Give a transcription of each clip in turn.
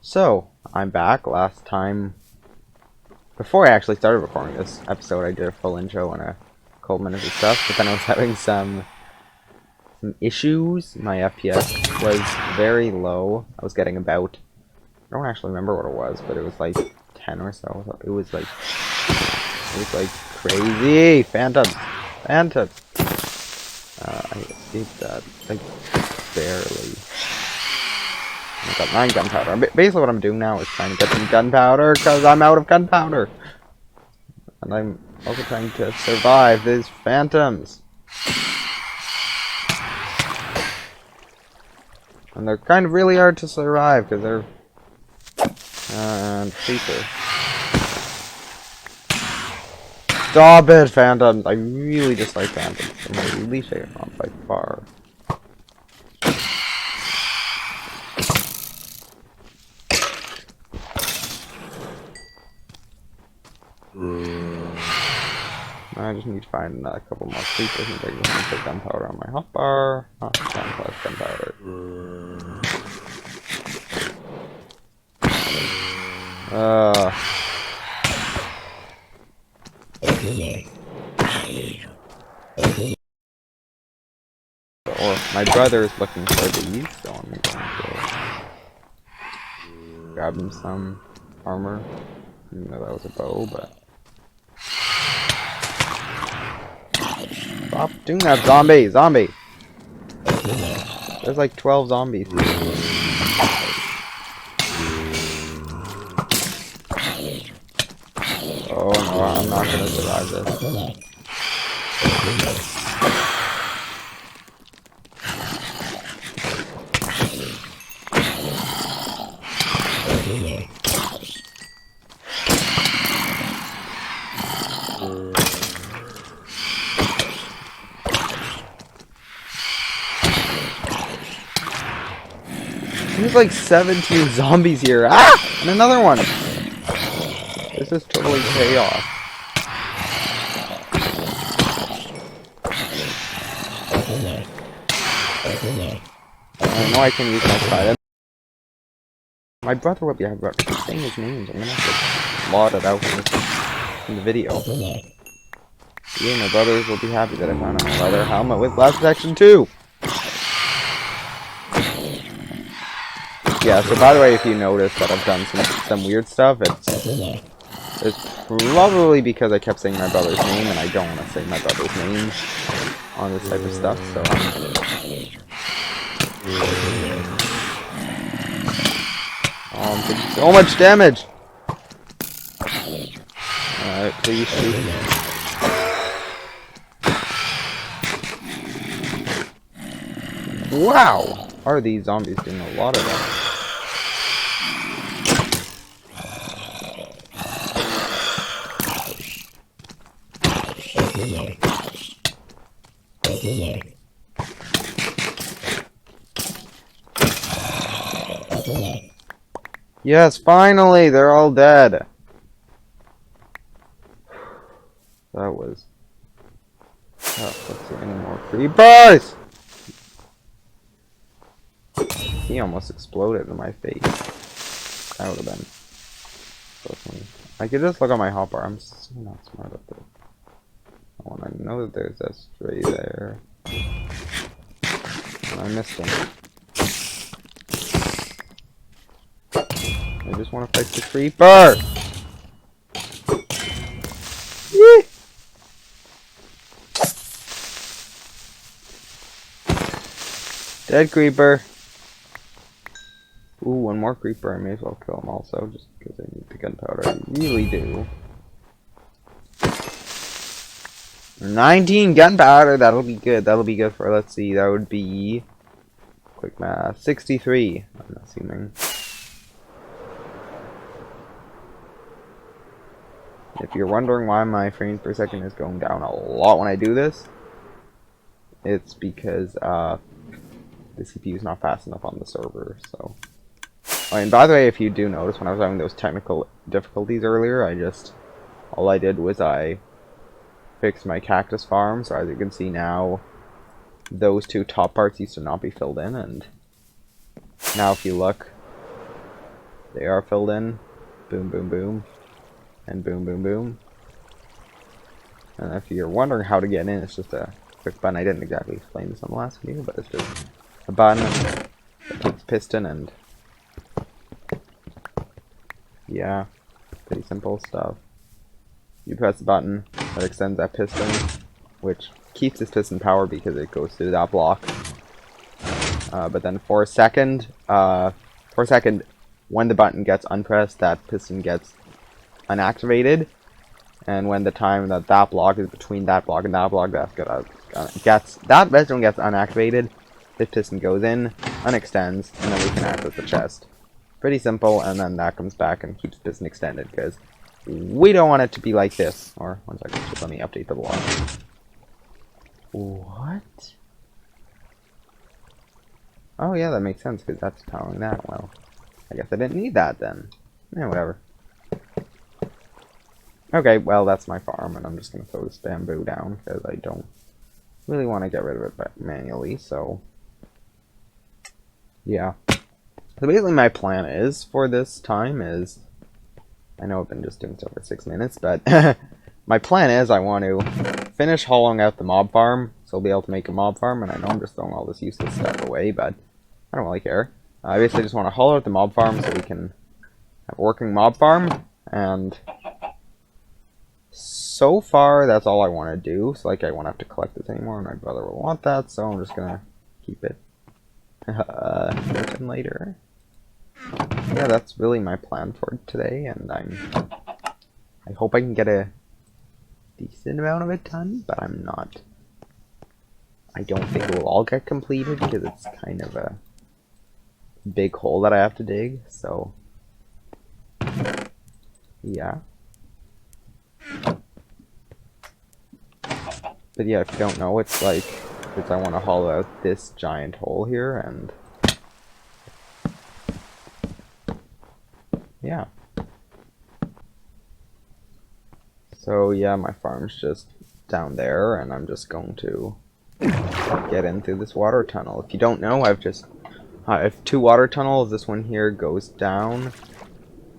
So, I'm back. Last time, before I actually started recording this episode, I did a full intro and a couple minutes of stuff, but then I was having some issues. My FPS was very low. I was getting about, I don't actually remember what it was, but it was like 10 or so. It was like crazy. Phantom. I escaped that, like, barely. I got 9 gunpowder. Basically what I'm doing now is trying to get some gunpowder, because I'm out of gunpowder. And I'm also trying to survive these phantoms. And they're kind of really hard to survive, because they're... and creeper. Stop it, phantoms! I really dislike phantoms. They're my least favorite mob by far. I just need to find a couple more creepers and bring them to gunpowder on my hotbar. Oh, 10 plus gunpowder. Or my brother is looking for these, so I'm going to grab him some armor. I didn't know that was a bow, but... Stop doing that, zombie! Zombie! There's like 12 zombies. Oh no, I'm not gonna survive this. There's like 17 zombies here. Ah! And another one! This is totally chaos. I know I can use my trident. My brother will be saying his names. I'm gonna have to blot it out in the video. Yeah, my brothers will be happy that I found a leather helmet with blast protection too. Yeah, so by the way, if you notice that I've done some weird stuff, it's probably because I kept saying my brother's name, and I don't want to say my brother's name on this type of stuff, so... Oh, I'm taking so much damage! Alright, please shoot me. Wow! Are these zombies doing a lot of damage? Yes, finally! They're all dead! That was... Oh, let's see any more creepers! He almost exploded in my face. That would have been so funny. I could just look at my hotbar. I'm so not smart at this. I want to know that there's a stray there. And I missed him. I just want to fight the creeper! Yee! Dead creeper! Ooh, one more creeper. I may as well kill him also, just because I need the gunpowder. I really do. 19 gunpowder! That'll be good. That'll be good for, let's see, that would be... Quick math. 63, I'm assuming. If you're wondering why my frames per second is going down a lot when I do this, it's because, the CPU is not fast enough on the server, so... Oh, and by the way, if you do notice, when I was having those technical difficulties earlier, all I did was I fixed my cactus farm, so as you can see now, those two top parts used to not be filled in, and now if you look, They are filled in. Boom, boom, boom. And boom, boom, boom. And if you're wondering how to get in, it's just a quick button. I didn't exactly explain this on the last video, but it's just a button that takes piston and... yeah, pretty simple stuff. You press the button that extends that piston, which keeps this piston power because it goes through that block. But then for a second, when the button gets unpressed, that piston gets unactivated. And when the time that that block is between that block and that block, that piston gets unactivated. This piston goes in, unextends, and then we can access the chest. Pretty simple, and then that comes back and keeps piston extended because we don't want it to be like this. Or one second, just let me update the block. What? Oh yeah, that makes sense because that's powering that. Well, I guess I didn't need that then. Yeah, whatever. Okay, well that's my farm, and I'm just gonna throw this bamboo down because I don't really want to get rid of it manually. So yeah. So basically, my plan is for this time is, I know I've been just doing this over 6 minutes, but my plan is I want to finish hollowing out the mob farm, so I'll be able to make a mob farm. And I know I'm just throwing all this useless stuff away, but I don't really care. I basically just want to hollow out the mob farm so we can have a working mob farm, and so far that's all I want to do. So like I won't have to collect this anymore, and my brother will want that, so I'm just gonna keep it later. Yeah, that's really my plan for today, and I hope I can get a decent amount of it done, but I don't think it will all get completed because it's kind of a big hole that I have to dig, so yeah. But yeah, if you don't know, it's like, because I want to hollow out this giant hole here, and yeah. So yeah, my farm's just down there, and I'm just going to get in through this water tunnel. If you don't know, I have 2 water tunnels. This one here goes down,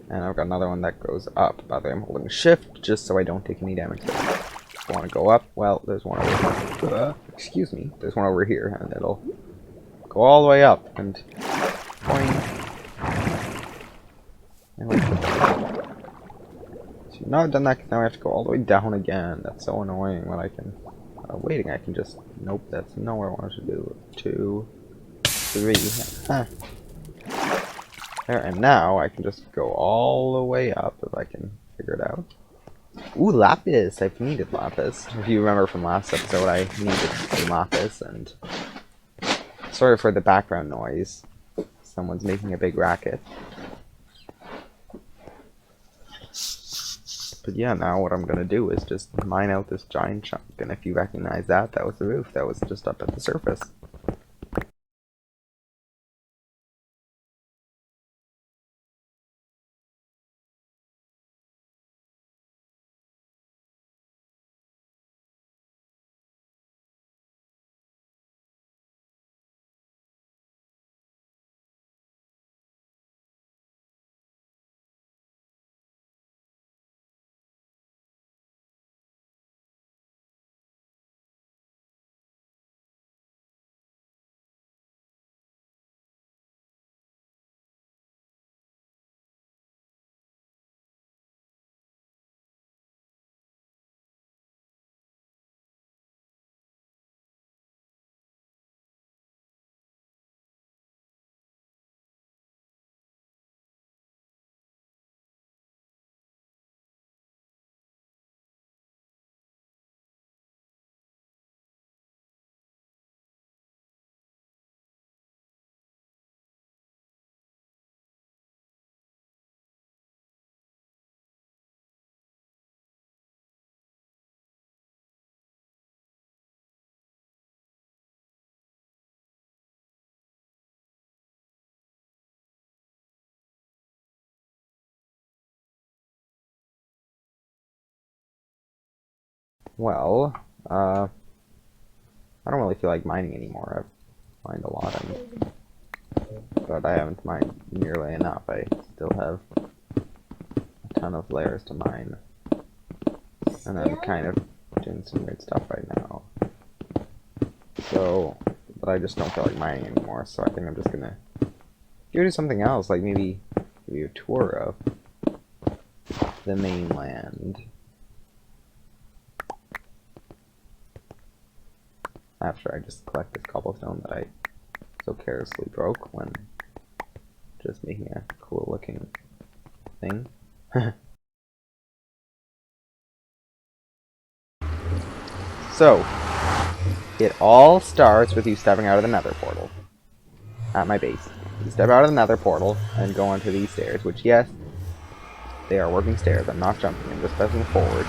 and I've got another one that goes up. By the way, I'm holding shift just so I don't take any damage there. If I want to go up, well, there's one over here. Excuse me. There's one over here, and it'll go all the way up, and boing. And like, so now I've done that, now I have to go all the way down again. That's so annoying when I can... waiting, I can just... Nope, that's nowhere I wanted to do. 2, 3. Huh. There, and now I can just go all the way up if I can figure it out. Ooh, lapis! I've needed lapis. If you remember from last episode, I needed some lapis, and... Sorry for the background noise. Someone's making a big racket. But yeah, now what I'm gonna do is just mine out this giant chunk, and if you recognize that, that was the roof. That was just up at the surface. Well, I don't really feel like mining anymore. I've mined a lot, and but I haven't mined nearly enough. I still have a ton of layers to mine. And I'm kind of doing some weird stuff right now. So, but I just don't feel like mining anymore, so I think I'm just gonna do something else, like maybe give you a tour of the mainland. After I just collect this cobblestone that I so carelessly broke when just making a cool looking thing. So, it all starts with you stepping out of the nether portal at my base. You step out of the nether portal and go onto these stairs, which, yes, they are working stairs. I'm not jumping, I'm just pressing forward.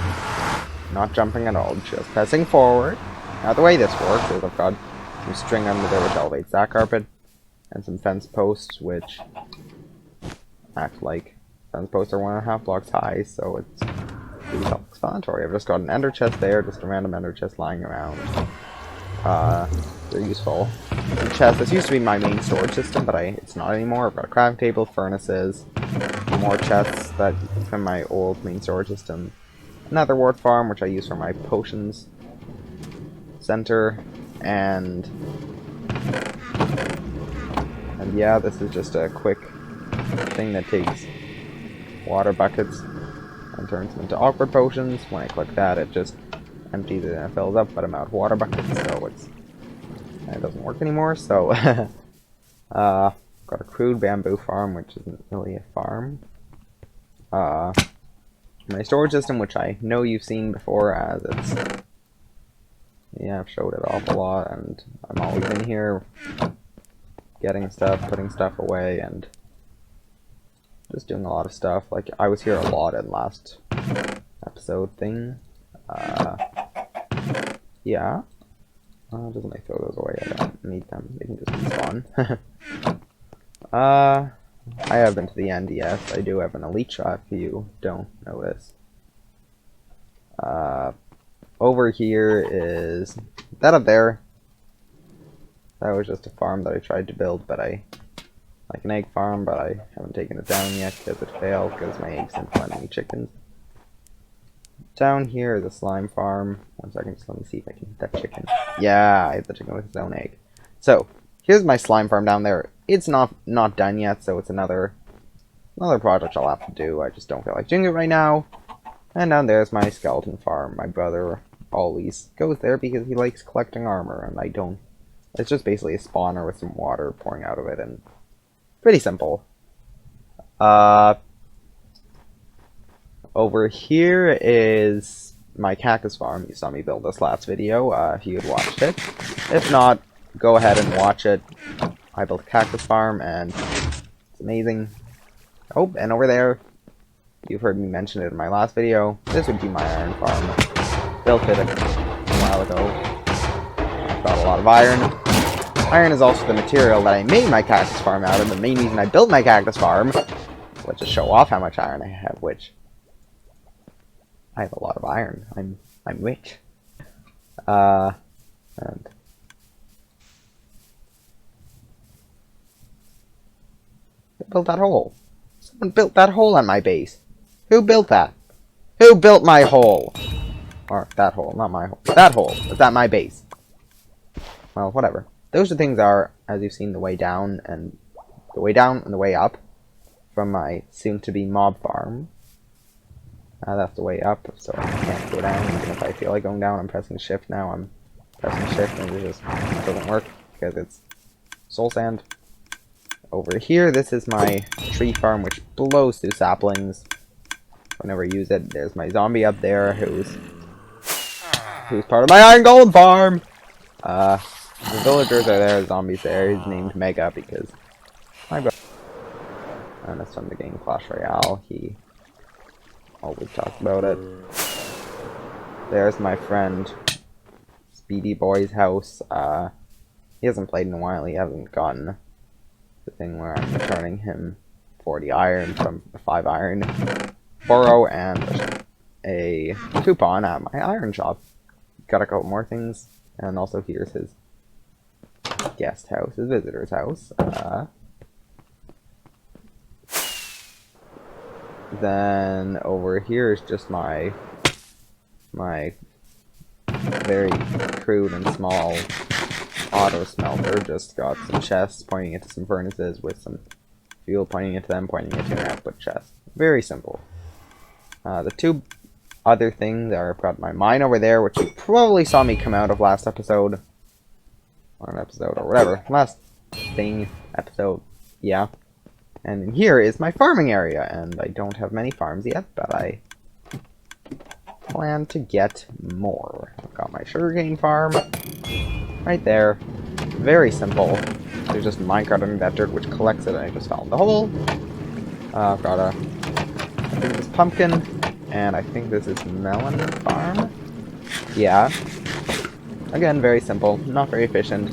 Not jumping at all, just pressing forward. Now, the way this works is I've got some string under there which elevates that carpet, and some fence posts which act like fence posts are 1.5 blocks high, so it's pretty self-explanatory. I've just got an ender chest there, just a random ender chest lying around. They're useful. The chest, this used to be my main storage system, but it's not anymore. I've got a crafting table, furnaces, more chests that from my old main storage system. Another wart farm, which I use for my potions center, and yeah, this is just a quick thing that takes water buckets and turns them into awkward potions. When I click that, it just empties it and it fills up, but I'm out of water buckets, so it doesn't work anymore. So got a crude bamboo farm, which isn't really a farm. My storage system, which I know you've seen before, as it's, yeah, I've showed it off a lot, and I'm always in here getting stuff, putting stuff away, and just doing a lot of stuff. Like, I was here a lot in last episode thing. Yeah. Doesn't make throw those away, I don't need them, they can just respawn. I have been to the end, yes. I do have an elite shot if you don't notice. Over here is that up there. That was just a farm that I tried to build, but like an egg farm, but I haven't taken it down yet because it failed because my eggs didn't find any chickens. Down here is a slime farm. 1 second, just let me see if I can hit that chicken. Yeah, I hit the chicken with its own egg. So, here's my slime farm down there. It's not done yet, so it's another project I'll have to do. I just don't feel like doing it right now. And down there's my skeleton farm. My brother always goes there because he likes collecting armor, and I don't. It's just basically a spawner with some water pouring out of it, and pretty simple. Over here is my cactus farm. You saw me build this last video, if you had watched it. If not, go ahead and watch it. I built a cactus farm, and it's amazing. Oh, and over there, you've heard me mention it in my last video. This would be my iron farm. Built it a while ago. I've got a lot of iron. Iron is also the material that I made my cactus farm out of. The main reason I built my cactus farm was to show off how much iron I have, which I have a lot of iron. I'm rich. And who built that hole? Someone built that hole on my base. Who built that? Who built my hole? Or that hole, not my hole. That hole. Is that my base? Well, whatever. Those two things are, as you've seen, the way down and the way up from my soon-to-be mob farm. That's the way up, so I can't go down. Even if I feel like going down, I'm pressing shift now. I'm pressing shift and it just doesn't work because it's soul sand. Over here, this is my tree farm, which blows through saplings whenever I use it. There's my zombie up there, who's part of my iron golem farm. The villagers are there, the zombies there. He's named Mega because my brother. And that's from the game Clash Royale. He always talks about it. There's my friend Speedy Boy's house. He hasn't played in a while. He hasn't gotten the thing where I'm returning him 40 iron from a 5 iron borrow and a coupon at my iron shop. Got a couple more things, and also here's his guest house, his visitor's house. Then over here is just my very crude and small auto smelter. Just got some chests pointing into some furnaces with some fuel pointing into them, pointing into an output chest. Very simple. The two other things are, I've got my mine over there, which you probably saw me come out of last episode. Or an episode, or whatever. Last thing, episode, yeah. And in here is my farming area, and I don't have many farms yet, but I plan to get more. I've got my sugarcane farm right there. Very simple. There's just Minecart under that dirt which collects it, and I just fell in the hole. I've got I think this pumpkin, and I think this is melon farm. Yeah. Again, very simple, not very efficient.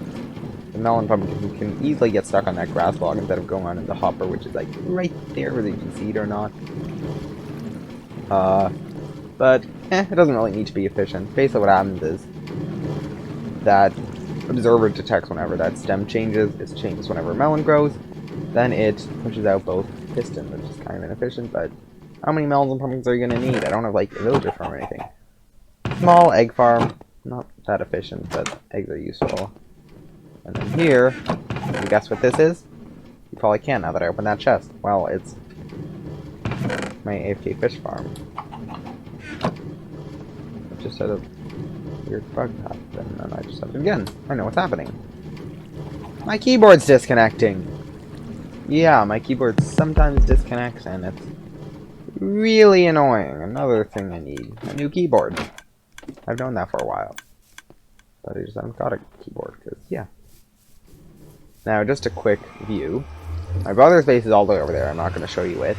The melon pumpkin can easily get stuck on that grass log instead of going on in the hopper, which is like right there whether you can see it or not. But it doesn't really need to be efficient. Basically what happens is that observer detects whenever that stem changes, it changes whenever a melon grows, then it pushes out both pistons, which is kind of inefficient, but how many melons and pumpkins are you going to need? I don't have like a villager farm or anything. Small egg farm, not that efficient, but eggs are useful. And then here, you guess what this is? You probably can't now that I opened that chest. Well, it's my AFK fish farm. I just had a weird bug happen, and I just had it again. I know what's happening. My keyboard's disconnecting! Yeah, my keyboard sometimes disconnects, and it's really annoying. Another thing I need. A new keyboard. I've known that for a while. But I just haven't got a keyboard, because, yeah. Now, just a quick view. My brother's base is all the way over there. I'm not going to show you it.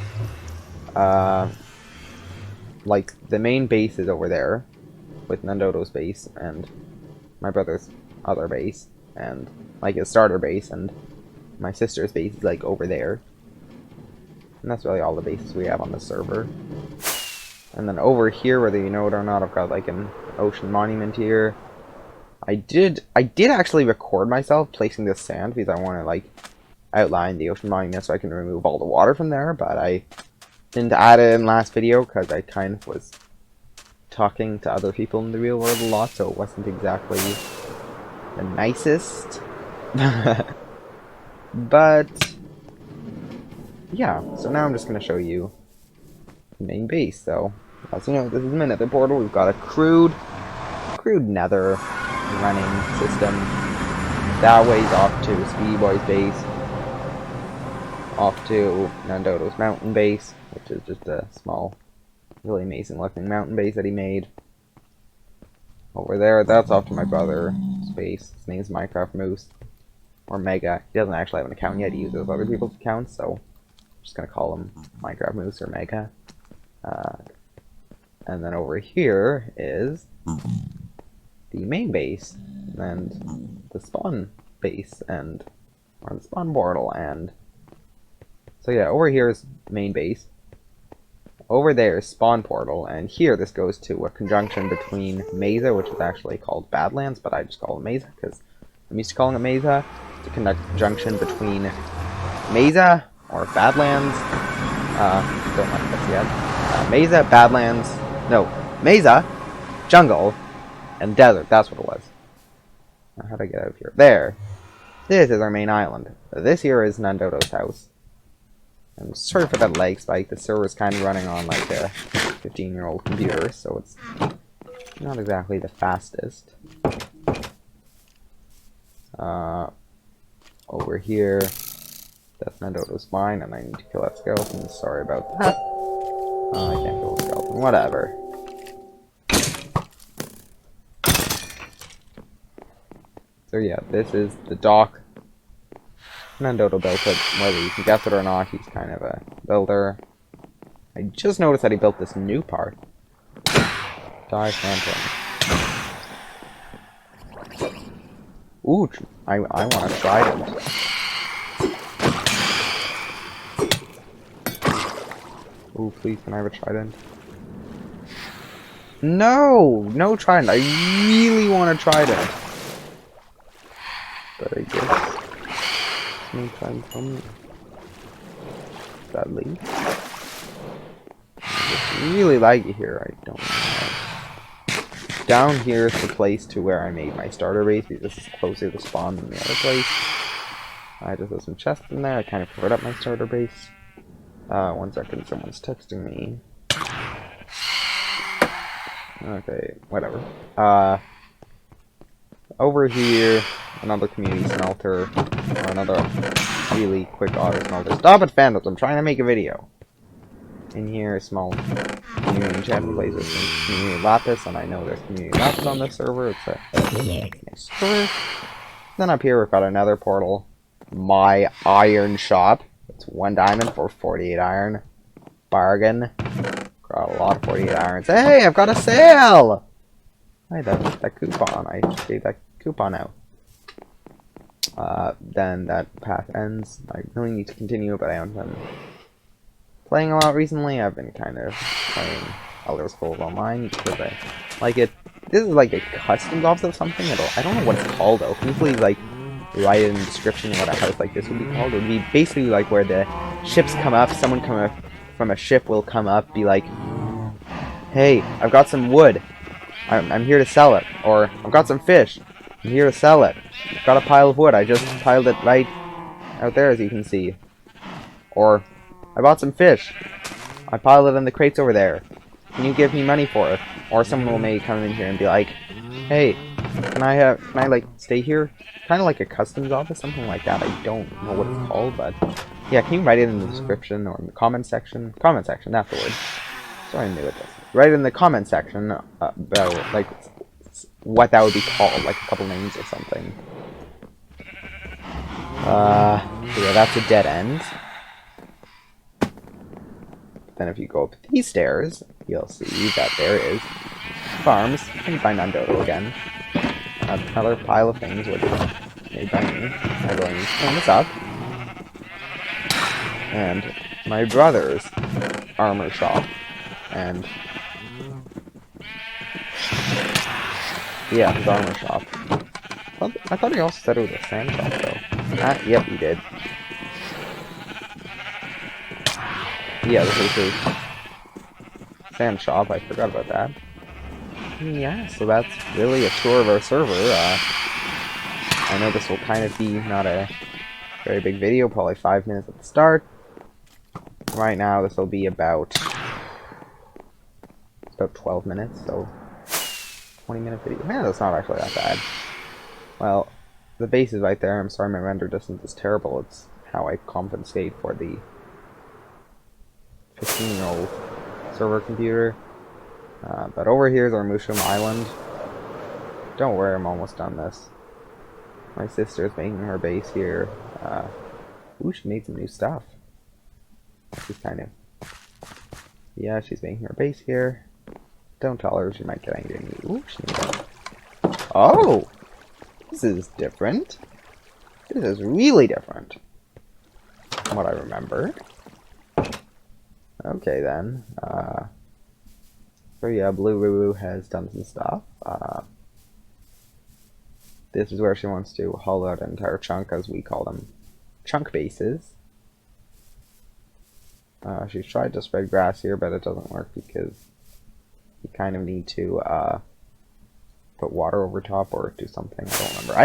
Like, the main base is over there, with Nandoto's base, and my brother's other base, and, like, his starter base, and my sister's base is, like, over there. And that's really all the bases we have on the server. And then over here, whether you know it or not, I've got, like, an ocean monument here. I did actually record myself placing this sand because I want to like outline the ocean monument so I can remove all the water from there, but I didn't add it in last video because I kind of was talking to other people in the real world a lot, so it wasn't exactly the nicest. But yeah, so now I'm just going to show you the main base. So as you know, this is my nether portal. We've got a crude nether running system. That way's off to Speedy Boy's base, off to Nandoto's mountain base, which is just a small, really amazing looking mountain base that he made. Over there, that's off to my brother's base. His name's Minecraft Moose, or Mega. He doesn't actually have an account yet, he uses other people's accounts, so I'm just gonna call him Minecraft Moose or Mega. And then over here is the main base, and the spawn base, and or the spawn portal, and so yeah, over here is main base, over there is spawn portal, and here this goes to a conjunction between Mesa, which is actually called Badlands, but I just call it Mesa because I'm used to calling it Mesa. It's a conjunction between Mesa or Badlands, don't like this yet. Mesa, Badlands, no, Mesa, Jungle, and Desert, that's what it was. Now, how do I get out of here? There! This is our main island. This here is Nandoto's house. I'm sorry for that lag spike, the server's kind of running on like a 15-year-old computer, so it's not exactly the fastest. Over here, that's Nandoto's mine, and I need to kill that skeleton, sorry about that. I can't kill the skeleton, whatever. So yeah, this is the dock. Nandoto built it, whether you can guess it or not, he's kind of a builder. I just noticed that he built this new part. Die Phantom. Ooh, I want a trident. Ooh, please, can I have a trident? No! No trident, I really want a trident. But I guess no time from sadly. really laggy here. I don't know. Down here is the place to where I made my starter base, because this is closer to spawn than the other place. I just have some chests in there. I kind of covered up my starter base. 1 second, someone's texting me. Okay, whatever. Over here, another community smelter, or another really quick auto smelter. Stop it, Phantoms! I'm trying to make a video. In here, a small community enchantment place with some community lapis, and I know there's community lapis on this server. It's a nice server. Then up here, we've got another portal. My iron shop. It's 1 diamond for 48 iron. Bargain. Got a lot of 48 irons. Hey, I've got a sale! Hey, that coupon. I gave that coupon out. Then that path ends. I really need to continue, but I haven't been playing a lot recently. I've been kind of playing Elder Scrolls Online because I like it. This is like a customs office of something. I don't know what it's called though. Can you please like write in the description what a house like this would be called? It would be basically like where the ships come up. Someone from a ship will come up, be like, "Hey, I've got some wood. I'm here to sell it." Or, "I've got some fish. I'm here to sell it. I've got a pile of wood. I just piled it right out there, as you can see." Or, "I bought some fish. I piled it in the crates over there. Can you give me money for it?" Or someone will maybe come in here and be like, "Hey, can I like stay here?" Kind of like a customs office, something like that. I don't know what it's called, but yeah, can you write it in the description or in the comment section? Comment section, that's the word. Sorry, I'm new at this. Write in the comment section about like what that would be called, like a couple names or something. So yeah, that's a dead end. Then if you go up these stairs, you'll see that there is farms. You can find Undodo again. Another pile of things which is made by me. I will need to clean this up. And my brother's armor shop. And yeah, his armor shop. I thought he also said it was a sand shop though. Yep, he did. Yeah, this is his sand shop. I forgot about that. Yeah, so that's really a tour of our server. I know this will kind of be not a very big video, probably 5 minutes at the start. Right now, this will be about 12 minutes, so 20-minute video. Man, that's not actually that bad. Well, the base is right there. I'm sorry my render distance is terrible. It's how I compensate for the 15-year-old server computer. But over here is our Mushroom Island. Don't worry, I'm almost done this. My sister's making her base here. Ooh, she made some new stuff. She's kind of... Yeah, she's making her base here. Don't tell her, she might get angry at me. Ooh, she made that. Oh! This is different. This is really different from what I remember. Okay, then. So yeah, Blue Ruru has done some stuff. This is where she wants to hollow out an entire chunk, as we call them, chunk bases. She's tried to spread grass here, but it doesn't work because you kind of need to put water over top or do something. I don't remember. I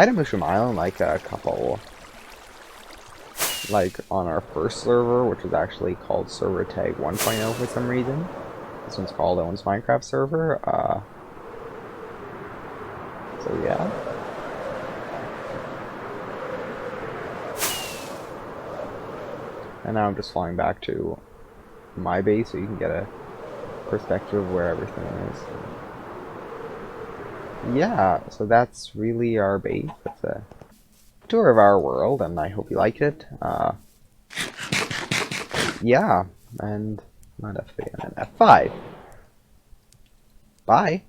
had a Mushroom Island like a couple, like on our first server, which was actually called Server Tag 1.0 for some reason. This one's called Owen's Minecraft server. So yeah. And now I'm just flying back to my base so you can get a perspective of where everything is. Yeah, so that's really our base. It's a tour of our world, and I hope you liked it. Yeah, and not F3 and then F5. Bye!